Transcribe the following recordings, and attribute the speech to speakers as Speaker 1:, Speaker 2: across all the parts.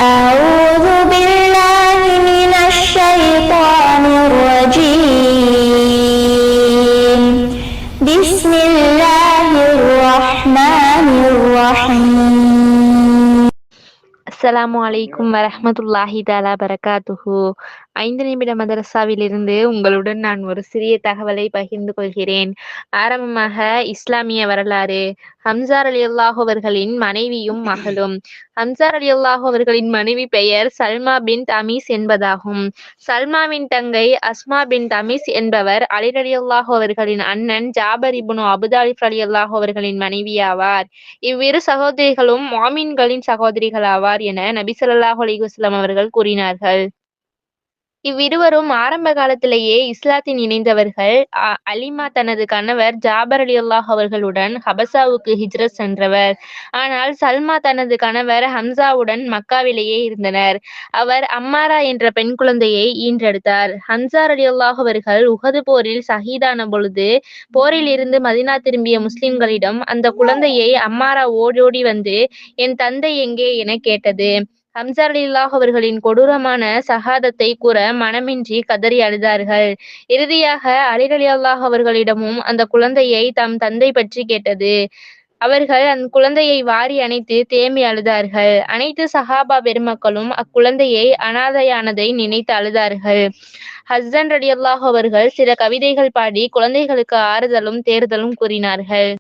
Speaker 1: أعوذ بالله من الشيطان الرجيم بسم الله الرحمن الرحيم.
Speaker 2: அஸ்ஸலாமு அலைக்கும் வரஹ்மத்துல்லாஹி தஆலா பரகாத்துஹு. 5 நிமிட மதரசாவிலிருந்து உங்களுடன் நான் ஒரு சிறிய தகவலை பகிர்ந்து கொள்கிறேன். ஆரம்பமாக இஸ்லாமிய வரலாறு. ஹம்ஸா ரலியல்லாஹு அவர்களின் மனைவியும் மகளும். ஹம்ஸா ரலியல்லாஹு அவர்களின் மனைவி பெயர் சல்மா பின்த் அமீஸ் என்பதாகும். சல்மாவின் தங்கை அஸ்மா பின்த் அமீஸ் என்பவர் அலி ரலியல்லாஹு அவர்களின் அண்ணன் ஜாபர் இப்னு அபூ தாலிப் ரலியல்லாஹு அவர்களின் மனைவியாவார். இவ்விரு சகோதரிகளும் முஃமின்களின் சகோதரிகளாவார் என நபி ஸல்லல்லாஹு அலைஹி வஸல்லம் அவர்கள் கூறினார்கள். இவ்விருவரும் ஆரம்ப காலத்திலேயே இஸ்லாத்தில் இணைந்தவர்கள். அலிமா தனது கணவர் ஜாபர் ரலியல்லாஹு அவர்களுடன் ஹபசாவுக்கு ஹிஜ்ரத் சென்றவர். ஆனால் சல்மா தனது கணவர் ஹம்ஸாவுடன் மக்காவிலேயே இருந்தனர். அவர் அம்மாரா என்ற பெண் குழந்தையை ஈன்றெடுத்தார். ஹம்ஸா ரலியல்லாஹு அவர்கள் உஹது போரில் ஷஹீதான பொழுது போரில் இருந்து மதீனா திரும்பிய முஸ்லிம்களிடம் அந்த குழந்தையை அம்மாரா ஓடோடி வந்து, என் தந்தை எங்கே என கேட்டது. ஹம்ஸா ரலியல்லாஹு அவர்களின் கொடூரமான ஷஹாதத்தை கூற மனமின்றி கதறி அழுதார்கள். இறுதியாக அலி ரலியல்லாஹு அவர்களிடமும் அந்த குழந்தையை தம் தந்தை பற்றி கேட்டது. அவர்கள் அந்த குழந்தையை வாரி அணைத்து தேம்பி அழுதார்கள். அனைத்து சஹாபா பெருமக்களும் அக்குழந்தையை அனாதையானதை நினைத்து அழுதார்கள். ஹஸ்ஸன் ரலியல்லாஹு அவர்கள் சில கவிதைகள் பாடி குழந்தைகளுக்கு ஆறுதலும் தேறுதலும் கூறினார்கள்.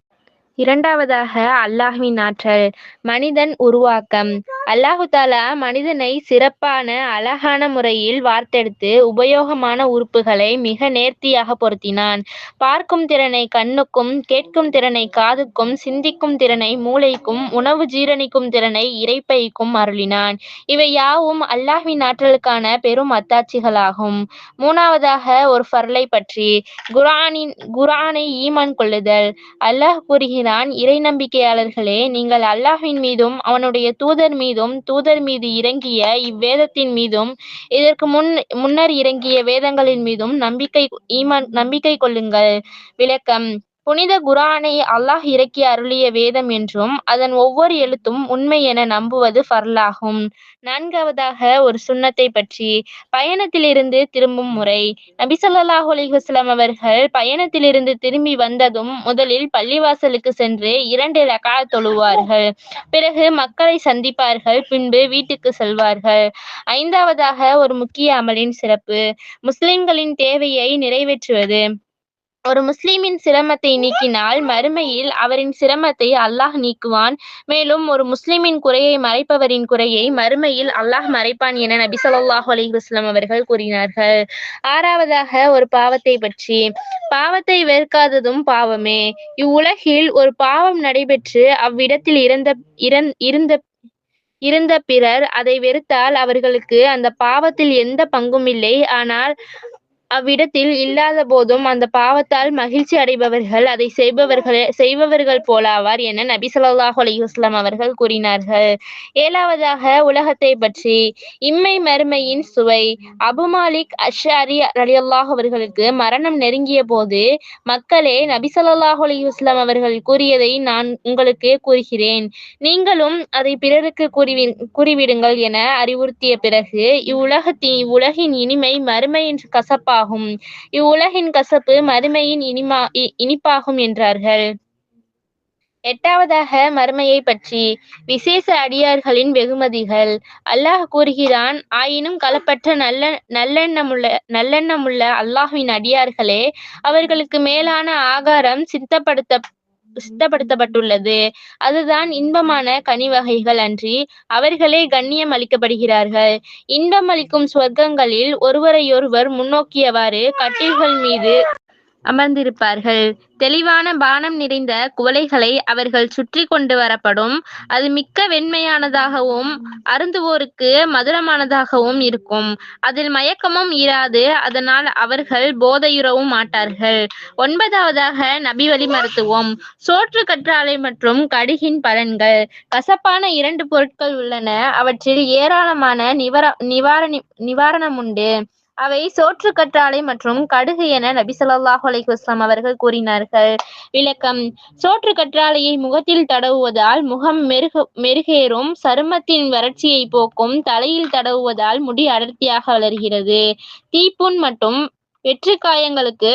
Speaker 2: இரண்டாவதாக அல்லாஹ்வின் ஆற்றல். மனிதன் உருவாக்கம். அல்லாஹு தஆலா மனிதனை சிறப்பான அழகான முறையில் வார்த்தெடுத்து உபயோகமான உறுப்புகளை மிக நேர்த்தியாக பொருத்தினான். பார்க்கும் திறனை கண்ணுக்கும், கேட்கும் திறனை காதுக்கும், சிந்திக்கும் திறனை மூளைக்கும், உணவு ஜீரணிக்கும் திறனை இரைப்பைக்கும் அருளினான். இவை யாவும் அல்லாஹ்வின் ஆற்றலுக்கான பெரும் அத்தாட்சிகளாகும். மூணாவதாக ஒரு ஃபர்லை பற்றி. குர்ஆனை ஈமான் கொள்ளுதல். அல்லாஹ் கூறுகிறான், இறை நம்பிக்கையாளர்களே, நீங்கள் அல்லாஹ்வின் மீதும் அவனுடைய தூதர் மீதும் தூதர் மீது இறங்கிய இவ்வேதத்தின் மீதும் இதற்கு முன்னர் இறங்கிய வேதங்களின் மீதும் நம்பிக்கை கொள்ளுங்கள். விளக்கம். புனித குர்ஆனை அல்லாஹ் இறக்கி அருளிய வேதம் என்றும் அதன் ஒவ்வொரு எழுத்தும் உண்மை என நம்புவது ஃபர்லாகும். நான்காவதாக ஒரு சுன்னத்தை பற்றி. பயணத்திலிருந்து திரும்பும் முறை. நபி ஸல்லல்லாஹு அலைஹி வஸல்லம் அவர்கள் பயணத்திலிருந்து திரும்பி வந்ததும் முதலில் பள்ளிவாசலுக்கு சென்று 2 ரக்அத் தொழுவார்கள். பிறகு மக்களை சந்திப்பார்கள். பின்பு வீட்டுக்கு செல்வார்கள். ஐந்தாவதாக ஒரு முக்கிய அமலின் சிறப்பு. முஸ்லிம்களின் தேவையை நிறைவேற்றுவது. ஒரு முஸ்லிமின் சிரமத்தை நீக்கினால் மறுமையில் அவரின் சிரமத்தை அல்லாஹ் நீக்குவான். மேலும் ஒரு முஸ்லிமின் குறையை மறைப்பவரின் குறையை மறுமையில் அல்லாஹ் மறைப்பான் என நபி ஸல்லல்லாஹு அலைஹி வஸல்லம் அவர்கள் கூறினார்கள். ஆறாவதாக ஒரு பாவத்தை பற்றி. பாவத்தை வெறுக்காததும் பாவமே. இவ்வுலகில் ஒரு பாவம் நடைபெற்று அவ்விடத்தில் இருந்த பிறர் அதை வெறுத்தால் அவர்களுக்கு அந்த பாவத்தில் எந்த பங்குமில்லை. ஆனால் அவ்விடத்தில் இல்லாத போதும் அந்த பாவத்தால் மகிழ்ச்சி அடைபவர்கள் அதை செய்பவர்கள் போலாவார் என நபி ஸல்லல்லாஹு அலைஹி வஸல்லம் அவர்கள் கூறினார்கள். ஏழாவதாக உலகத்தை பற்றி. இம்மை மறுமையின் சுவை. அபு மாலிக் அஷ்அரி ரலியல்லாஹு அவர்களுக்கு மரணம் நெருங்கிய போது, மக்களே, நபி ஸல்லல்லாஹு அலைஹி வஸல்லம் அவர்கள் கூறியதை நான் உங்களுக்கு கூறுகிறேன், நீங்களும் அதை பிறருக்கு கூறிவிடுங்கள் என அறிவுறுத்திய பிறகு, இவ்வுலகின் இனிமை மறுமையின் கசப்பாகும், இவ்வுலகின் கசப்பு மறுமையின் இனிப்பாகும் என்றார்கள். எட்டாவதாக மறுமையை பற்றி. விசேஷ அடியார்களின் வெகுமதிகள். அல்லாஹ் கூறுகிறான், ஆயினும் களப்பற்ற நல்லெண்ணமுள்ள அல்லாஹ்வின் அடியார்களே, அவர்களுக்கு மேலான ஆகாரம் சித்தப்படுத்தப்பட்டுள்ளது. அதுதான் இன்பமான கனி வகைகள் அன்றி அவர்களே கண்ணியம் அளிக்கப்படுகிறார்கள். இன்பம் அளிக்கும் சுவர்க்கங்களில் ஒருவரையொருவர் முன்னோக்கியவாறு கட்டில்கள் மீது அமர்ந்திருப்பார்கள். தெளிவான பானம் நிறைந்த குவளைகளை அவர்கள் சுற்றி கொண்டு வரப்படும். அது மிக்க வெண்மையானதாகவும் அருந்துவோருக்கு மதுரமானதாகவும் இருக்கும். அதில் மயக்கமும் இராது. அதனால் அவர்கள் போதையுறவும் மாட்டார்கள். ஒன்பதாவதாக நபி வழி மருத்துவம். சோற்று கற்றாழை மற்றும் கடுகின் பலன்கள். கசப்பான 2 பொருட்கள் உள்ளன. அவற்றில் ஏராளமான நிவாரணம் உண்டு. அவை சோற்றுக்கற்றாழை மற்றும் கடுகு என நபி ஸல்லல்லாஹு அலைஹி வஸல்லம் அவர்கள் கூறினார்கள். விளக்கம்: சோற்றுக்கற்றாழையை முகத்தில் தடவுவதால் முகம் மெருகேறும், சருமத்தின் வறட்சியை போக்கும். தலையில் தடவுவதால் முடி அடர்த்தியாக வளர்கிறது. தீப்புண் மற்றும் வெற்றுக்காயங்களுக்கு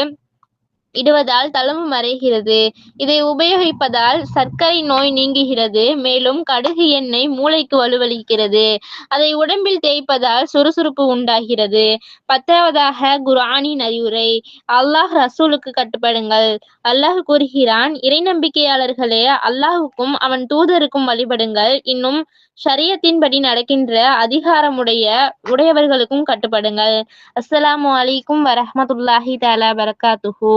Speaker 2: இடுவதால் தழும்பு மறைகிறது. இதை உபயோகிப்பதால் சர்க்கரை நோய் நீங்குகிறது. மேலும் கடுகு எண்ணெய் மூளைக்கு வலுவளிக்கிறது. அதை உடம்பில் தேய்ப்பதால் சுறுசுறுப்பு உண்டாகிறது. 10வதாக குர்ஆனின் அறிவுரை: அல்லாஹ் ரசூலுக்கு கட்டுப்படுங்கள். அல்லாஹ் கூறுகிறான்: இறை நம்பிக்கையாளர்களே, அல்லாஹுக்கும் அவன் தூதருக்கும் வழிபடுங்கள். இன்னும் ஷரியத்தின்படி நடக்கின்ற அதிகாரமுடையவர்களுக்கும் கட்டுப்படுங்கள். அஸ்ஸலாமு அலைக்கும் வரஹ்மத்துல்லாஹி தஆலா பரகாத்துஹு.